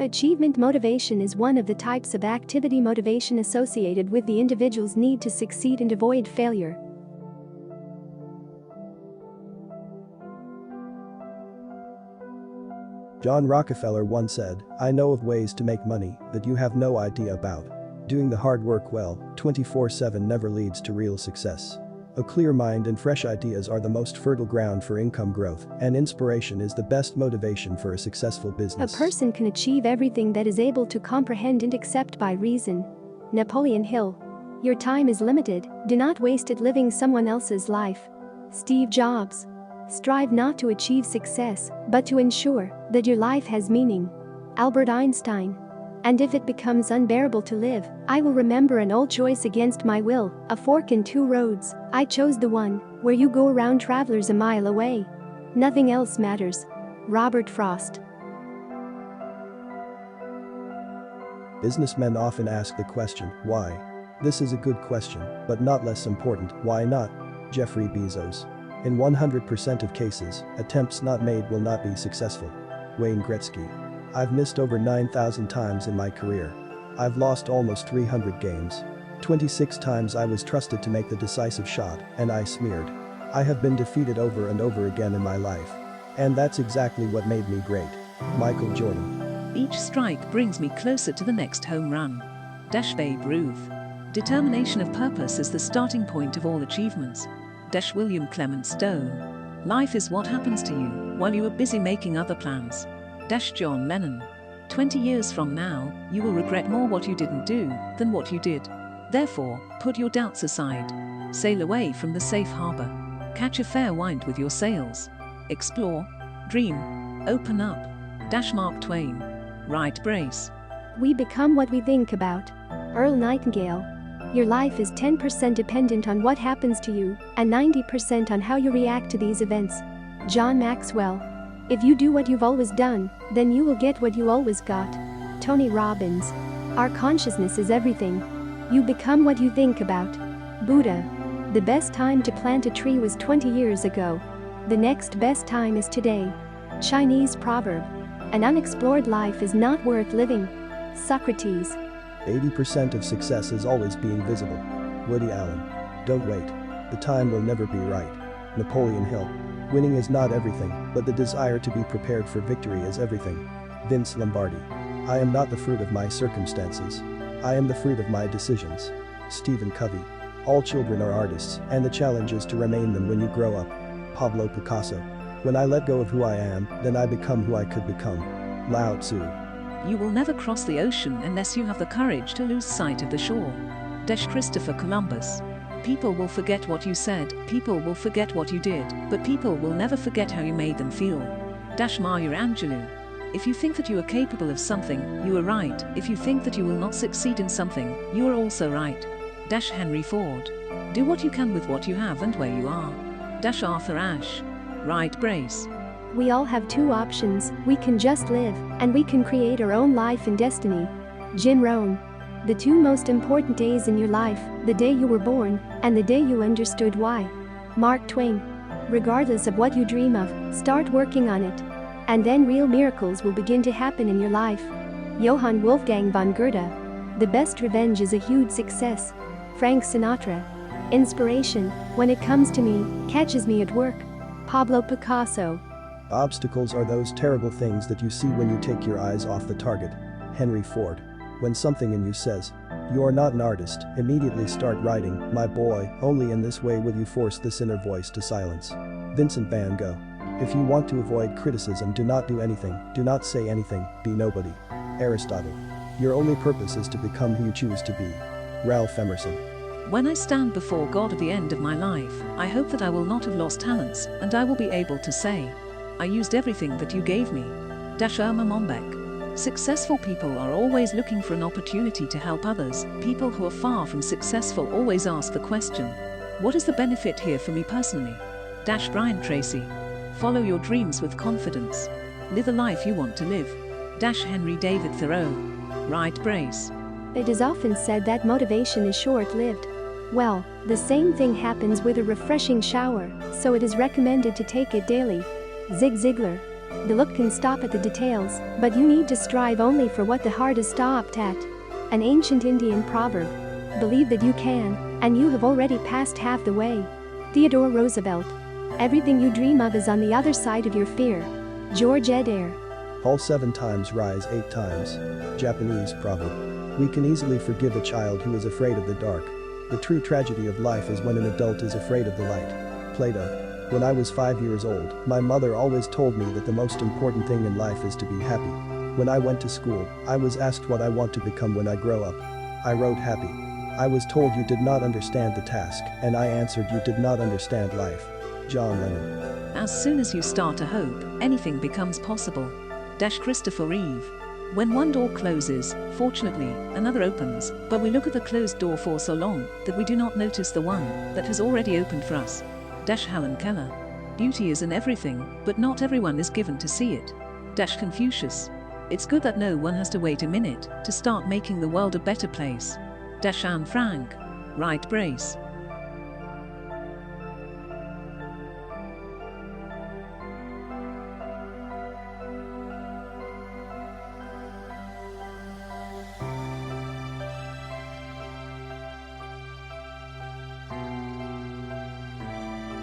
Achievement motivation is one of the types of activity motivation associated with the individual's need to succeed and avoid failure. John Rockefeller once said, "I know of ways to make money that you have no idea about. Doing the hard work well, 24/7 never leads to real success." A clear mind and fresh ideas are the most fertile ground for income growth, and inspiration is the best motivation for a successful business. A person can achieve everything that is able to comprehend and accept by reason. Napoleon Hill. Your time is limited, do not waste it living someone else's life. Steve Jobs. Strive not to achieve success, but to ensure that your life has meaning. Albert Einstein. And if it becomes unbearable to live, I will remember an old choice against my will, a fork in two roads. I chose the one where you go around travelers a mile away. Nothing else matters. Robert Frost. Businessmen often ask the question, why? This is a good question, but not less important, why not? Jeffrey Bezos. In 100% of cases, attempts not made will not be successful. Wayne Gretzky. I've missed over 9,000 times in my career. I've lost almost 300 games. 26 times I was trusted to make the decisive shot, and I smeared. I have been defeated over and over again in my life. And that's exactly what made me great. Michael Jordan. Each strike brings me closer to the next home run. Babe Ruth. Determination of purpose is the starting point of all achievements. William Clement Stone. Life is what happens to you while you are busy making other plans. John Lennon. 20 years from now, you will regret more what you didn't do than what you did. Therefore, put your doubts aside. Sail away from the safe harbor. Catch a fair wind with your sails. Explore. Dream. Open up. Mark Twain. Right brace. We become what we think about. Earl Nightingale. Your life is 10% dependent on what happens to you, and 90% on how you react to these events. John Maxwell. If you do what you've always done, then you will get what you always got. Tony Robbins. Our consciousness is everything. You become what you think about. Buddha. The best time to plant a tree was 20 years ago. The next best time is today. Chinese proverb. An unexplored life is not worth living. Socrates. 80% of success is always being visible. Woody Allen. Don't wait. The time will never be right. Napoleon Hill. Winning is not everything, but the desire to be prepared for victory is everything. Vince Lombardi. I am not the fruit of my circumstances. I am the fruit of my decisions. Stephen Covey. All children are artists, and the challenge is to remain them when you grow up. Pablo Picasso. When I let go of who I am, then I become who I could become. Lao Tzu. You will never cross the ocean unless you have the courage to lose sight of the shore. Christopher Columbus. People will forget what you said, people will forget what you did, but people will never forget how you made them feel. Maya Angelou. If you think that you are capable of something, you are right. If you think that you will not succeed in something, you are also right. Henry Ford. Do what you can with what you have and where you are. Arthur Ashe. Right brace. We all have two options, we can just live, and we can create our own life and destiny. Jim Rohn. The two most important days in your life, the day you were born, and the day you understood why. Mark Twain. Regardless of what you dream of, start working on it. And then real miracles will begin to happen in your life. Johann Wolfgang von Goethe. The best revenge is a huge success. Frank Sinatra. Inspiration, when it comes to me, catches me at work. Pablo Picasso. Obstacles are those terrible things that you see when you take your eyes off the target. Henry Ford. When something in you says, "You are not an artist," immediately start writing, "My boy, only in this way will you force this inner voice to silence." Vincent van Gogh. If you want to avoid criticism, do not do anything, do not say anything, be nobody. Aristotle. Your only purpose is to become who you choose to be. Ralph Emerson. When I stand before God at the end of my life, I hope that I will not have lost talents, and I will be able to say, "I used everything that you gave me." Irma Mombeck. Successful people are always looking for an opportunity to help others. People who are far from successful always ask the question, what is the benefit here for me personally? Brian Tracy. Follow your dreams with confidence. Live the life you want to live. Henry David Thoreau. Right brace. It is often said that motivation is short-lived. Well, the same thing happens with a refreshing shower, so it is recommended to take it daily. Zig Ziglar. The look can stop at the details, but you need to strive only for what the heart is stopped at. An ancient Indian proverb. Believe that you can, and you have already passed half the way. Theodore Roosevelt. Everything you dream of is on the other side of your fear. George Adair. Fall 7 times, rise 8 times. Japanese proverb. We can easily forgive a child who is afraid of the dark. The true tragedy of life is when an adult is afraid of the light. Plato. When I was 5 years old, my mother always told me that the most important thing in life is to be happy. When I went to school, I was asked what I want to become when I grow up. I wrote happy. I was told you did not understand the task, and I answered you did not understand life. John Lennon. As soon as you start to hope, anything becomes possible. Christopher Reeve. When one door closes, fortunately, another opens, but we look at the closed door for so long that we do not notice the one that has already opened for us. Helen Keller. Beauty is in everything, but not everyone is given to see it. Confucius. It's good that no one has to wait a minute to start making the world a better place. Anne Frank. Right brace.